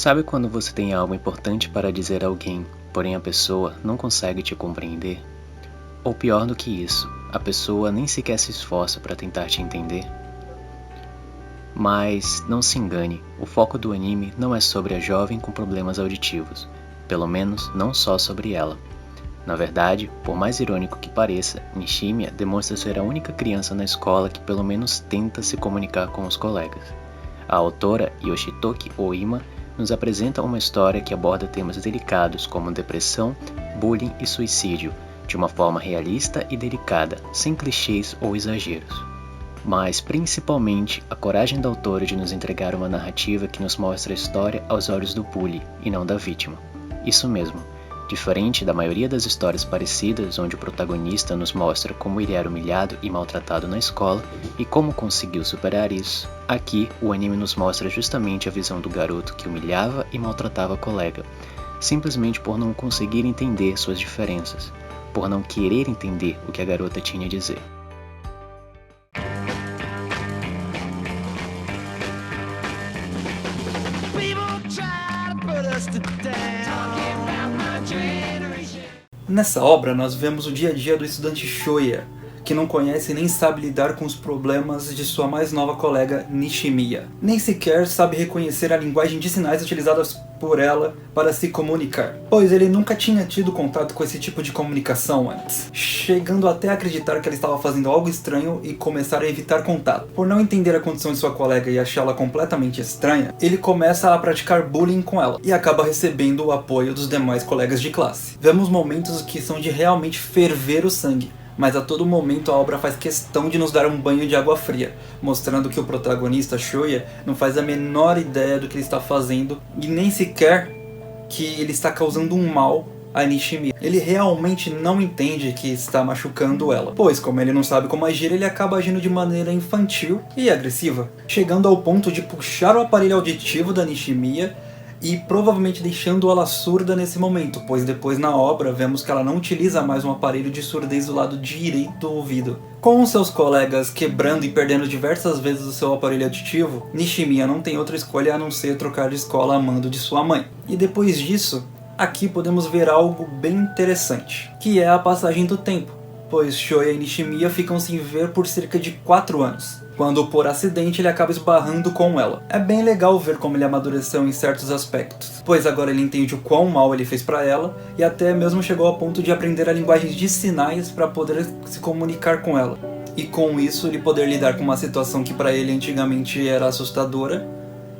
Sabe quando você tem algo importante para dizer a alguém, porém a pessoa não consegue te compreender? Ou pior do que isso, a pessoa nem sequer se esforça para tentar te entender? Mas não se engane, o foco do anime não é sobre a jovem com problemas auditivos, pelo menos não só sobre ela. Na verdade, por mais irônico que pareça, Nishimiya demonstra ser a única criança na escola que pelo menos tenta se comunicar com os colegas. A autora Yoshitoki Oima nos apresenta uma história que aborda temas delicados como depressão, bullying e suicídio, de uma forma realista e delicada, sem clichês ou exageros. Mas, principalmente, a coragem da autora de nos entregar uma narrativa que nos mostra a história aos olhos do bully e não da vítima. Isso mesmo, diferente da maioria das histórias parecidas onde o protagonista nos mostra como ele era humilhado e maltratado na escola e como conseguiu superar isso, aqui o anime nos mostra justamente a visão do garoto que humilhava e maltratava a colega, simplesmente por não conseguir entender suas diferenças, por não querer entender o que a garota tinha a dizer. Nessa obra, nós vemos o dia a dia do estudante Shoya, que não conhece nem sabe lidar com os problemas de sua mais nova colega Nishimiya. Nem sequer sabe reconhecer a linguagem de sinais utilizada por ela para se comunicar, pois ele nunca tinha tido contato com esse tipo de comunicação antes, chegando até a acreditar que ela estava fazendo algo estranho e começar a evitar contato. Por não entender a condição de sua colega e achá-la completamente estranha, ele começa a praticar bullying com ela e acaba recebendo o apoio dos demais colegas de classe. Vemos momentos que são de realmente ferver o sangue, mas a todo momento a obra faz questão de nos dar um banho de água fria, mostrando que o protagonista, Shoya, não faz a menor ideia do que ele está fazendo e nem sequer que ele está causando um mal a Nishimiya. Ele realmente não entende que está machucando ela, pois como ele não sabe como agir, ele acaba agindo de maneira infantil e agressiva, chegando ao ponto de puxar o aparelho auditivo da Nishimiya e provavelmente deixando ela surda nesse momento, pois depois na obra vemos que ela não utiliza mais um aparelho de surdez do lado direito do ouvido. Com seus colegas quebrando e perdendo diversas vezes o seu aparelho auditivo, Nishimiya não tem outra escolha a não ser trocar de escola a mando de sua mãe. E depois disso, aqui podemos ver algo bem interessante, que é a passagem do tempo, pois Shoya e Nishimiya ficam sem ver por cerca de 4 anos. Quando por acidente ele acaba esbarrando com ela. É bem legal ver como ele amadureceu em certos aspectos, pois agora ele entende o quão mal ele fez pra ela e até mesmo chegou ao ponto de aprender a linguagem de sinais para poder se comunicar com ela. E com isso ele poder lidar com uma situação que pra ele antigamente era assustadora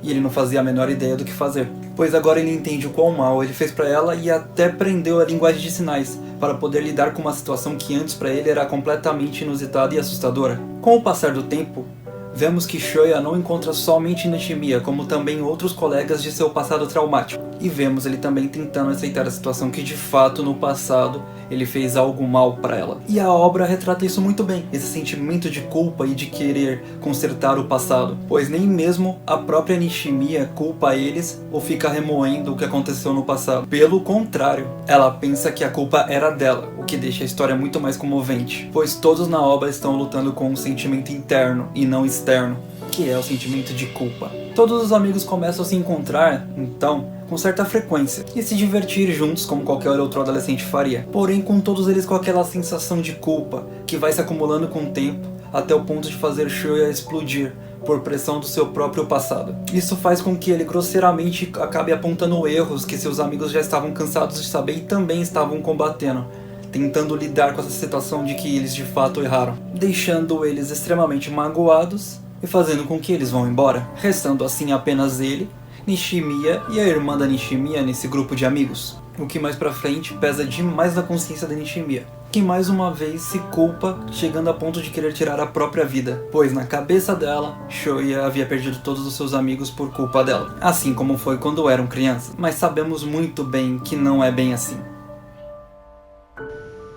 e ele não fazia a menor ideia do que fazer, pois agora ele entende o quão mal ele fez pra ela e até aprendeu a linguagem de sinais para poder lidar com uma situação que antes para ele era completamente inusitada e assustadora. Com o passar do tempo, vemos que Shoya não encontra somente Nishimiya, como também outros colegas de seu passado traumático. E vemos ele também tentando aceitar a situação que de fato no passado ele fez algo mal para ela. E a obra retrata isso muito bem, esse sentimento de culpa e de querer consertar o passado, pois nem mesmo a própria Nishimiya culpa eles ou fica remoendo o que aconteceu no passado. Pelo contrário, ela pensa que a culpa era dela, o que deixa a história muito mais comovente, pois todos na obra estão lutando com um sentimento interno e não externo, que é o sentimento de culpa. Todos os amigos começam a se encontrar, então, com certa frequência, e se divertir juntos como qualquer outro adolescente faria. Porém, com todos eles com aquela sensação de culpa, que vai se acumulando com o tempo, até o ponto de fazer Shoya explodir, por pressão do seu próprio passado. Isso faz com que ele grosseiramente acabe apontando erros que seus amigos já estavam cansados de saber e também estavam combatendo, tentando lidar com essa situação de que eles de fato erraram, deixando eles extremamente magoados e fazendo com que eles vão embora, restando assim apenas ele, Nishimiya e a irmã da Nishimiya nesse grupo de amigos, o que mais pra frente pesa demais na consciência da Nishimiya, que mais uma vez se culpa, chegando a ponto de querer tirar a própria vida, pois na cabeça dela, Shoya havia perdido todos os seus amigos por culpa dela, assim como foi quando eram crianças, mas sabemos muito bem que não é bem assim.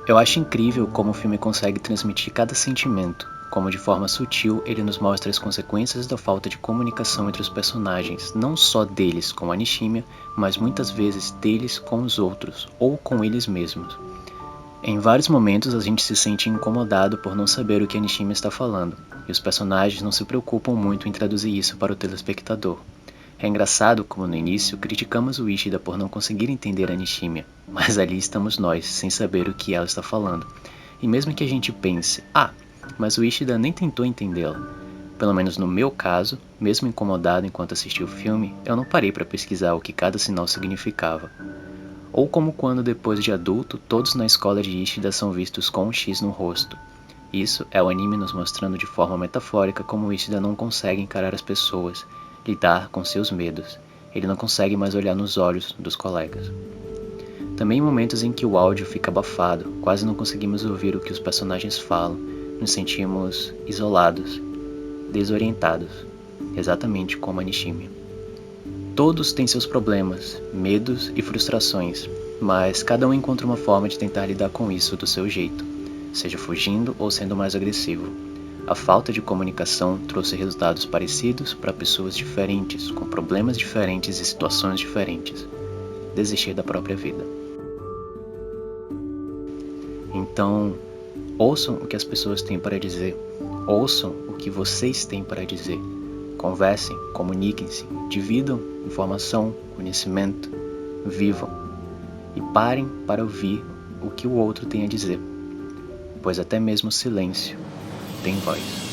Eu acho incrível como o filme consegue transmitir cada sentimento, como de forma sutil ele nos mostra as consequências da falta de comunicação entre os personagens, não só deles com a Nishimiya, mas muitas vezes deles com os outros, ou com eles mesmos. Em vários momentos a gente se sente incomodado por não saber o que a Nishimiya está falando, e os personagens não se preocupam muito em traduzir isso para o telespectador. É engraçado como no início criticamos o Ishida por não conseguir entender a Nishimiya, mas ali estamos nós, sem saber o que ela está falando. E mesmo que a gente pense, mas o Ishida nem tentou entendê-la. Pelo menos no meu caso, mesmo incomodado enquanto assistia o filme, eu não parei para pesquisar o que cada sinal significava. Ou como quando depois de adulto, todos na escola de Ishida são vistos com um X no rosto. Isso é o anime nos mostrando de forma metafórica como Ishida não consegue encarar as pessoas, lidar com seus medos. Ele não consegue mais olhar nos olhos dos colegas. Também momentos em que o áudio fica abafado, quase não conseguimos ouvir o que os personagens falam, nos sentimos isolados, desorientados, exatamente como a Nishimiya. Todos têm seus problemas, medos e frustrações, mas cada um encontra uma forma de tentar lidar com isso do seu jeito, seja fugindo ou sendo mais agressivo. A falta de comunicação trouxe resultados parecidos para pessoas diferentes, com problemas diferentes e situações diferentes. Desistir da própria vida. Então, ouçam o que as pessoas têm para dizer. Ouçam o que vocês têm para dizer. Conversem, comuniquem-se, dividam informação, conhecimento, vivam. E parem para ouvir o que o outro tem a dizer, pois até mesmo o silêncio tem voz.